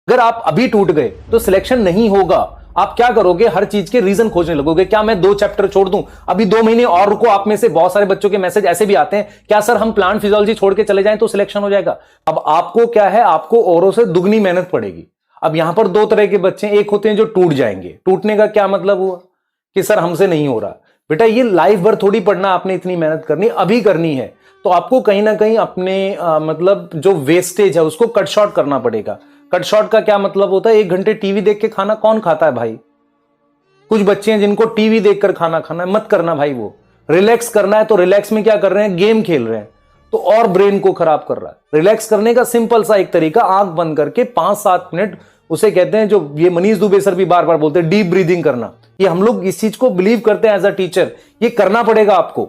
अगर आप अभी टूट गए तो सिलेक्शन नहीं होगा। आप क्या करोगे, हर चीज के रीजन खोजने लगोगे। क्या मैं 2 चैप्टर छोड़ दूं, अभी 2 महीने और रुको। आप में से बहुत सारे बच्चों के मैसेज ऐसे भी आते हैं, क्या सर हम प्लांट फिजियोलॉजी छोड़ के चले जाएं तो सिलेक्शन हो जाएगा। अब आपको क्या है, आपको औरों से दुगनी मेहनत पड़ेगी। अब यहां पर 2 तरह के बच्चे, एक होते हैं जो टूट जाएंगे। टूटने का क्या मतलब हुआ कि सर हमसे नहीं हो रहा। बेटा ये लाइफ भर थोड़ी पढ़ना, आपने इतनी मेहनत करनी अभी करनी है, तो आपको कहीं ना कहीं अपने मतलब जो वेस्टेज है उसको कट शॉर्ट करना पड़ेगा। कट शॉर्ट का क्या मतलब होता है, 1 घंटे टीवी देख के खाना कौन खाता है भाई। कुछ बच्चे हैं जिनको टीवी देखकर खाना खाना है, मत करना भाई। वो रिलैक्स करना है तो रिलैक्स में क्या कर रहे हैं, गेम खेल रहे हैं, तो और ब्रेन को खराब कर रहा है। रिलैक्स करने का सिंपल सा एक तरीका, आंख बंद करके 5-7 मिनट, उसे कहते हैं जो ये मनीष दुबे सर भी बार बार बोलते हैं, डीप ब्रीदिंग करना। ये हम लोग इस चीज को बिलीव करते हैं एज अ टीचर, ये करना पड़ेगा आपको।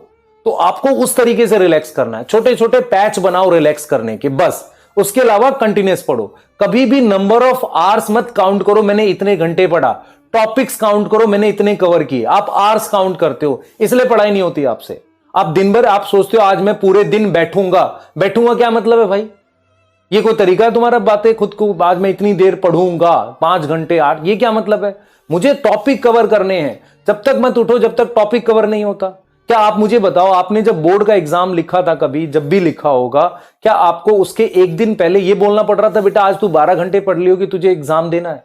तो आपको उस तरीके से रिलैक्स करना है। छोटे छोटे पैच बनाओ रिलैक्स करने के, बस। उसके अलावा कंटिन्यूस पढ़ो। कभी भी नंबर ऑफ आवर्स मत काउंट करो, मैंने इतने घंटे पढ़ा। टॉपिक्स काउंट करो, मैंने इतने कवर किए। आप आवर्स काउंट करते हो, इसलिए पढ़ाई नहीं होती आपसे। आप दिन भर आप सोचते हो आज मैं पूरे दिन बैठूंगा। बैठूंगा क्या मतलब है भाई, ये कोई तरीका है तुम्हारा बातें खुद को, आज मैं इतनी देर पढ़ूंगा 5 घंटे 8, ये क्या मतलब है। मुझे टॉपिक कवर करने हैं, जब तक मत उठो जब तक टॉपिक कवर नहीं होता। क्या आप मुझे बताओ, आपने जब बोर्ड का एग्जाम लिखा था, कभी जब भी लिखा होगा, क्या आपको उसके 1 दिन पहले यह बोलना पड़ रहा था बेटा आज तू 12 घंटे पढ़ लियो कि तुझे एग्जाम देना है।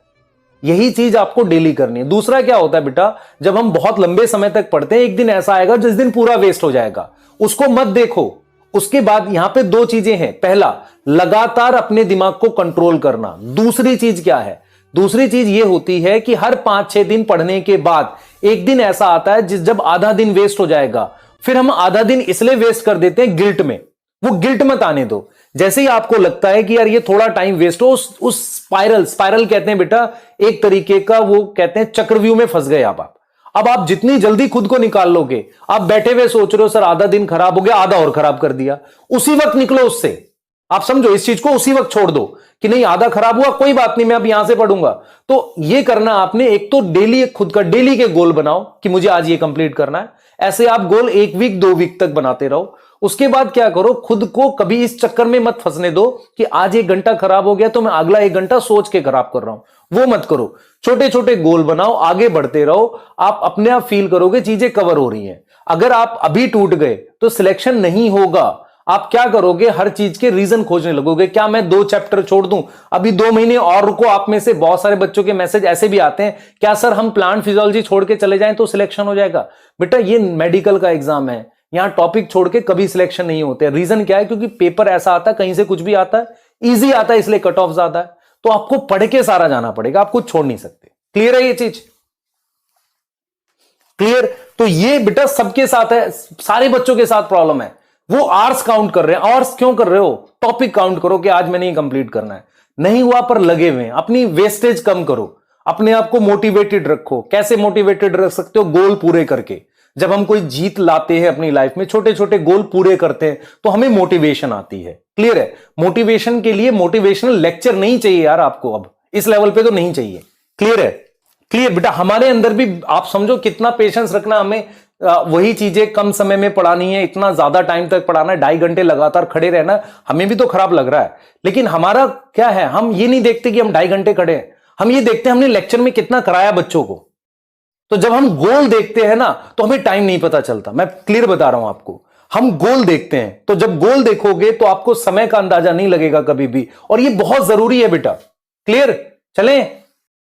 यही चीज आपको डेली करनी है। दूसरा क्या होता है बेटा, जब हम बहुत लंबे समय तक पढ़ते हैं, एक दिन ऐसा आएगा जिस दिन पूरा वेस्ट हो जाएगा, उसको मत देखो। उसके बाद यहां पे 2 चीजें हैं। पहला, लगातार अपने दिमाग को कंट्रोल करना। दूसरी चीज क्या है, दूसरी चीज यह होती है कि हर 5-6 दिन पढ़ने के बाद एक दिन ऐसा आता है जब आधा दिन वेस्ट हो जाएगा। फिर हम आधा दिन इसलिए वेस्ट कर देते हैं गिल्ट में। वो गिल्ट मत आने दो। जैसे ही आपको लगता है कि यार ये थोड़ा टाइम वेस्ट हो, उस स्पाइरल कहते हैं बेटा, एक तरीके का वो कहते हैं चक्रव्यूह में फंस गए आप। अब आप जितनी जल्दी खुद को निकाल लोगे, आप बैठे हुए सोच रहे हो सर आधा दिन खराब हो गया, आधा और खराब कर दिया, उसी वक्त निकलो उससे। आप समझो इस चीज को, उसी वक्त छोड़ दो कि नहीं आधा खराब हुआ कोई बात नहीं, मैं अब यहां से पढ़ूंगा। तो ये करना आपने, एक तो डेली खुद का डेली के गोल बनाओ कि मुझे आज ये कंप्लीट करना है। ऐसे आप गोल 1 वीक 2 वीक तक बनाते रहो। उसके बाद क्या करो, खुद को कभी इस चक्कर में मत फंसने दो कि आज 1 घंटा खराब हो गया तो मैं अगला 1 घंटा सोच के खराब कर रहा हूं, वो मत करो। छोटे छोटे गोल बनाओ, आगे बढ़ते रहो, आप अपने आप फील करोगे चीजें कवर हो रही हैं। अगर आप अभी टूट गए तो सिलेक्शन नहीं होगा। आप क्या करोगे, हर चीज के रीजन खोजने लगोगे। क्या मैं 2 चैप्टर छोड़ दूं, अभी 2 महीने और रुको। आप में से बहुत सारे बच्चों के मैसेज ऐसे भी आते हैं, क्या सर हम प्लांट फिजियोलॉजी छोड़ के चले जाएं तो सिलेक्शन हो जाएगा। बेटा ये मेडिकल का एग्जाम है, यहां टॉपिक छोड़ के कभी सिलेक्शन नहीं होते। रीजन क्या है, क्योंकि पेपर ऐसा आता है, कहीं से कुछ भी आता है, इजी आता है, इसलिए कट ऑफ ज्यादा है। तो आपको पढ़ के सारा जाना पड़ेगा, आप कुछ छोड़ नहीं सकते। क्लियर है ये चीज, क्लियर। तो ये बेटा सबके साथ है, सारे बच्चों के साथ प्रॉब्लम है। वो आवर्स काउंट कर रहे हैं। आवर्स क्यों कर रहे हो, टॉपिक काउंट करो कि आज मैंने ये कंप्लीट करना है। नहीं हुआ पर लगे हुए हैं। अपनी वेस्टेज कम करो, अपने आप को मोटिवेटेड रखो। कैसे मोटिवेटेड रख सकते हो, गोल पूरे करके। जब हम कोई जीत लाते हैं अपनी लाइफ में, छोटे छोटे गोल पूरे करते हैं, तो हमें मोटिवेशन आती है। क्लियर है। मोटिवेशन के लिए मोटिवेशनल लेक्चर नहीं चाहिए यार आपको, अब इस लेवल पे तो नहीं चाहिए। क्लियर है, क्लियर बेटा। हमारे अंदर भी आप समझो कितना पेशेंस रखना, हमें वही चीजें कम समय में पढ़ानी है, इतना ज्यादा टाइम तक पढ़ाना है, 2.5 घंटे लगातार खड़े रहना। हमें भी तो खराब लग रहा है, लेकिन हमारा क्या है, हम ये नहीं देखते कि हम 2.5 घंटे खड़े हैं, हम ये देखते हैं हमने लेक्चर में कितना कराया बच्चों को। तो जब हम गोल देखते हैं ना, तो हमें टाइम नहीं पता चलता। मैं क्लियर बता रहा हूं आपको, हम गोल देखते हैं, तो जब गोल देखोगे तो आपको समय का अंदाजा नहीं लगेगा कभी भी, और ये बहुत जरूरी है बेटा। क्लियर, चलें।